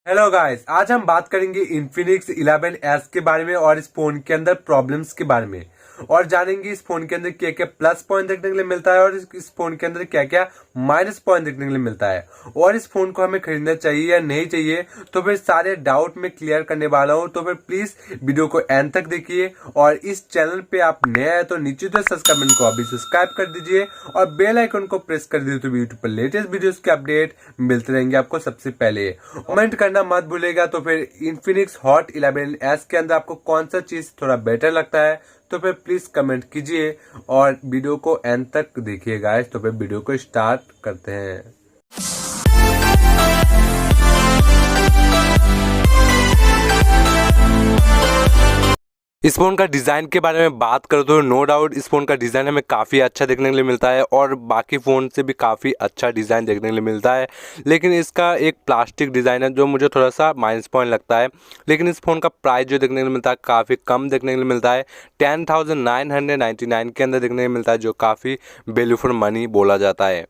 Hello guys, आज हम बात करेंगे इन्फिनिक्स 11S के बारे में और इस फोन के अंदर प्रॉब्लम्स के बारे में और जानेंगे इस फोन के अंदर क्या क्या प्लस पॉइंट देखने के लिए मिलता है और इस फोन के अंदर क्या क्या माइनस पॉइंट देखने के लिए मिलता है और इस फोन को हमें खरीदना चाहिए या नहीं चाहिए। तो फिर सारे डाउट में क्लियर करने वाला हूँ, तो फिर प्लीज वीडियो को एंड तक देखिए और इस चैनल पे आप नए हैं तो नीचे तो सब्सक्राइब बटन को अभी सब्सक्राइब कर दीजिए और बेल आइकन को प्रेस कर दीजिए, तो यूट्यूब पर लेटेस्ट वीडियोस के अपडेट मिलते रहेंगे आपको सबसे पहले। कमेंट करना मत भूलेगा। तो फिर इन्फिनिक्स हॉट 11S के अंदर आपको कौन सा चीज थोड़ा बेटर लगता है, तो फिर प्लीज कमेंट कीजिए और वीडियो को एंड तक देखिए गाइस। तो फिर वीडियो को स्टार्ट करते हैं। इस फोन का डिज़ाइन के बारे में बात करो तो नो डाउट इस फोन का डिज़ाइन हमें काफ़ी अच्छा देखने के लिए मिलता है और बाकी फ़ोन से भी काफ़ी अच्छा डिज़ाइन देखने के लिए मिलता है, लेकिन इसका एक प्लास्टिक डिज़ाइन है जो मुझे थोड़ा सा माइनस पॉइंट लगता है। लेकिन इस फ़ोन का प्राइस जो देखने के लिए मिलता है काफ़ी कम देखने के लिए मिलता है, 10,999 के अंदर देखने के लिए मिलता है, जो काफ़ी वैल्यू फॉर मनी बोला जाता है।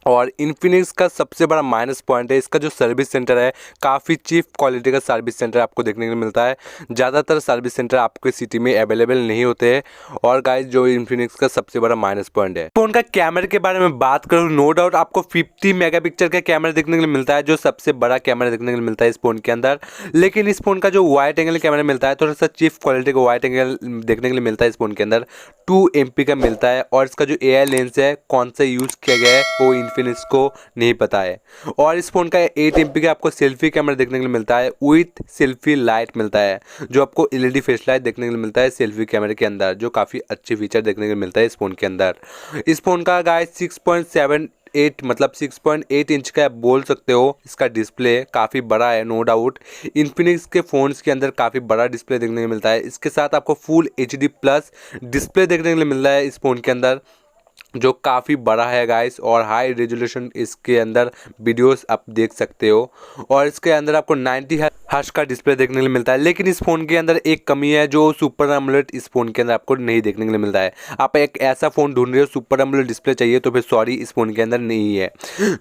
और इन्फिनिक्स का सबसे बड़ा माइनस पॉइंट है इसका जो सर्विस सेंटर है, काफ़ी चीप क्वालिटी का सर्विस सेंटर आपको देखने को मिलता है। ज़्यादातर सर्विस सेंटर आपके सिटी में अवेलेबल नहीं होते हैं और गाइस जो इन्फिनिक्स का सबसे बड़ा माइनस पॉइंट है। फोन का कैमरे के बारे में बात करूँ, नो डाउट आपको 50 मेगापिक्सल का कैमरा देखने के लिए मिलता है, जो सबसे बड़ा कैमरा देखने के लिए मिलता है इस फोन के अंदर। लेकिन इस फोन का जो वाइड एंगल कैमरा मिलता है थोड़ा सा चीप क्वालिटी का वाइड एंगल देखने के लिए मिलता है इस फोन के अंदर, 2 MP का मिलता है। और इसका जो AI लेंस है कौन सा यूज़ किया गया है वो इन्फिनिक्स को नहीं पता है। और इस फोन का 8 MP का आपको सेल्फी कैमरा देखने के लिए मिलता है, विथ सेल्फी लाइट मिलता है, जो आपको LED फेस लाइट देखने के लिए मिलता है सेल्फी कैमरे के अंदर, जो काफ़ी अच्छे फीचर देखने के लिए मिलता है इस फोन के अंदर। इस फोन का गाइस 6.78 मतलब 6.8 इंच का आप बोल सकते हो। इसका डिस्प्ले काफ़ी बड़ा है, नो डाउट इन्फिनिक्स के फ़ोन्स के अंदर काफ़ी बड़ा डिस्प्ले देखने को मिलता है। इसके साथ आपको फुल HD प्लस डिस्प्ले देखने के लिए मिल रहा है इस फ़ोन के अंदर, जो काफ़ी बड़ा है गाइस, और हाई रेजोल्यूशन इसके अंदर वीडियोस आप देख सकते हो। और इसके अंदर आपको 90 हर्ट्ज का डिस्प्ले देखने के लिए मिलता है। लेकिन इस फ़ोन के अंदर एक कमी है, जो सुपर एमोलेड इस फ़ोन के अंदर आपको नहीं देखने के लिए मिलता है। आप एक ऐसा फ़ोन ढूंढ रहे हो सुपर एमोलेड डिस्प्ले चाहिए, तो फिर सॉरी इस फ़ोन के अंदर नहीं है,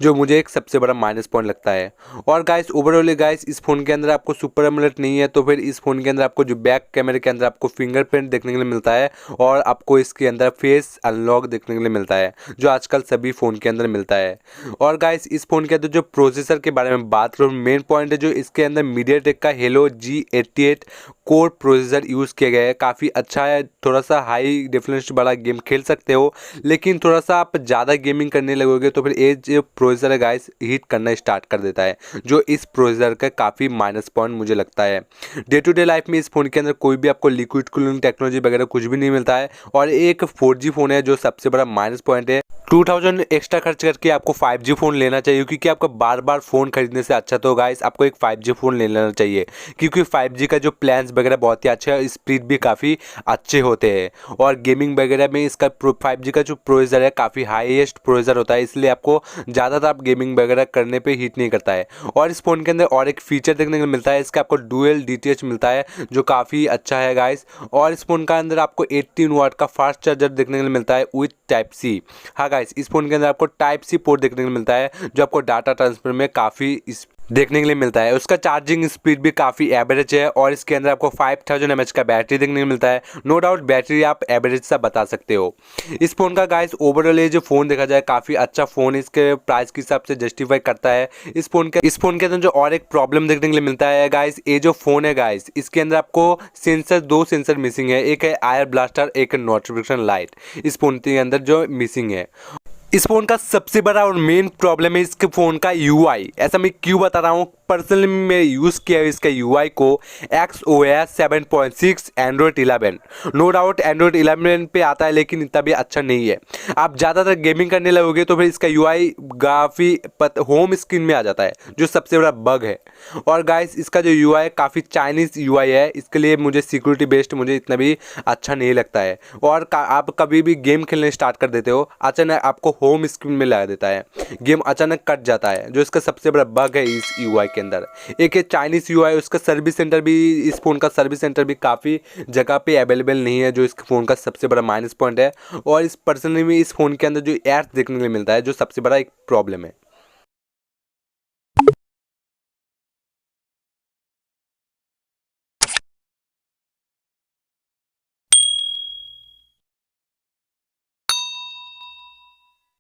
जो मुझे एक सबसे बड़ा माइनस पॉइंट लगता है। और गाइस ओवरऑल गाइस इस फ़ोन के अंदर आपको सुपर एमोलेड नहीं है, तो फिर इस फ़ोन के अंदर आपको जो बैक कैमरे के अंदर आपको फिंगरप्रिंट देखने के लिए मिलता है और आपको इसके अंदर फेस अनलॉक देखने के लिए मिलता है, जो आजकल सभी फ़ोन के अंदर मिलता है। और गाइस इस फ़ोन के अंदर जो प्रोसेसर के बारे में बात करूँ, मेन पॉइंट है जो इसके अंदर मीडियाटेक का hello G88 core processor use किया गया है, काफ़ी अच्छा है। थोड़ा सा हाई डेफिनेशन वाला गेम खेल सकते हो, लेकिन थोड़ा सा आप ज़्यादा गेमिंग करने लगोगे तो फिर ये जो प्रोसेसर है गाइस हीट करना स्टार्ट कर देता है, जो इस प्रोसेसर का काफ़ी माइनस पॉइंट मुझे लगता है। डे टू डे लाइफ में इस फ़ोन के अंदर कोई भी आपको लिक्विड कूलिंग टेक्नोलॉजी वगैरह कुछ भी नहीं मिलता है। और एक 4G फ़ोन है, जो सबसे बड़ा माइनस पॉइंट है। 2000 एक्स्ट्रा खर्च करके आपको 5G फ़ोन लेना चाहिए, क्योंकि आपको बार बार फ़ोन खरीदने से अच्छा तो गाइस आपको एक 5G फ़ोन ले लेना चाहिए, क्योंकि 5G का जो प्लान्स वगैरह बहुत ही अच्छा है, स्पीड भी काफ़ी अच्छे होते हैं और गेमिंग वगैरह में इसका 5G का जो प्रोसेसर है काफ़ी हाईएस्ट प्रोसेसर होता है, इसलिए आपको ज़्यादातर आप गेमिंग वगैरह करने पर हीट नहीं करता है। और इस फ़ोन के अंदर और एक फीचर देखने को मिलता है, इसका आपको डुअल DTH मिलता है, जो काफ़ी अच्छा है गाइस। और इस फ़ोन का अंदर आपको 18 वाट का फास्ट चार्जर देखने को मिलता है विथ Type-C। हाँ गाइस इस फोन के अंदर आपको Type-C पोर्ट देखने को मिलता है, जो आपको डाटा ट्रांसफर में काफ़ी देखने के लिए मिलता है। उसका चार्जिंग स्पीड भी काफ़ी एवरेज है और इसके अंदर आपको 5000 mAh का बैटरी देखने को मिलता है। नो डाउट बैटरी आप एवरेज सा बता सकते हो। इस फ़ोन का गाइस ओवरऑल ये जो फ़ोन देखा जाए काफ़ी अच्छा फ़ोन इसके प्राइस के हिसाब से जस्टिफाई करता है। इस फ़ोन के अंदर जो और एक प्रॉब्लम देखने के लिए मिलता है गाइस, ये जो फ़ोन है गाइस इसके अंदर आपको दो सेंसर मिसिंग है, एक है आयर ब्लास्टर, एक है नोटिफिकेशन लाइट, इस फ़ोन के अंदर जो मिसिंग है। इस फ़ोन का सबसे बड़ा और मेन प्रॉब्लम है इसके फ़ोन का UI। ऐसा मैं क्यों बता रहा हूँ, पर्सनली मैं यूज़ किया है इसका UI को XOS 7.6 Android 11। No doubt Android 11 पे आता है, लेकिन इतना भी अच्छा नहीं है। आप ज़्यादातर गेमिंग करने लगोगे तो फिर इसका UI काफ़ी होम स्क्रीन में आ जाता है, जो सबसे बड़ा बग है। और गाइस इसका जो UI है काफ़ी चाइनीज़ UI है, इसके लिए मुझे सिक्योरिटी बेस्ड मुझे इतना भी अच्छा नहीं लगता है। और आप कभी भी गेम खेलने स्टार्ट कर देते हो, अचानक आपको होम स्क्रीन में लगा देता है, गेम अचानक कट जाता है, जो इसका सबसे बड़ा बग है इस UI के अंदर। एक है चाइनीज़ UI, उसका सर्विस सेंटर भी इस फ़ोन का सर्विस सेंटर भी काफ़ी जगह पे अवेलेबल नहीं है, जो इस फ़ोन का सबसे बड़ा माइनस पॉइंट है। और इस पर्सनली में इस फ़ोन के अंदर जो एड्स देखने को मिलता है, जो सबसे बड़ा एक प्रॉब्लम है।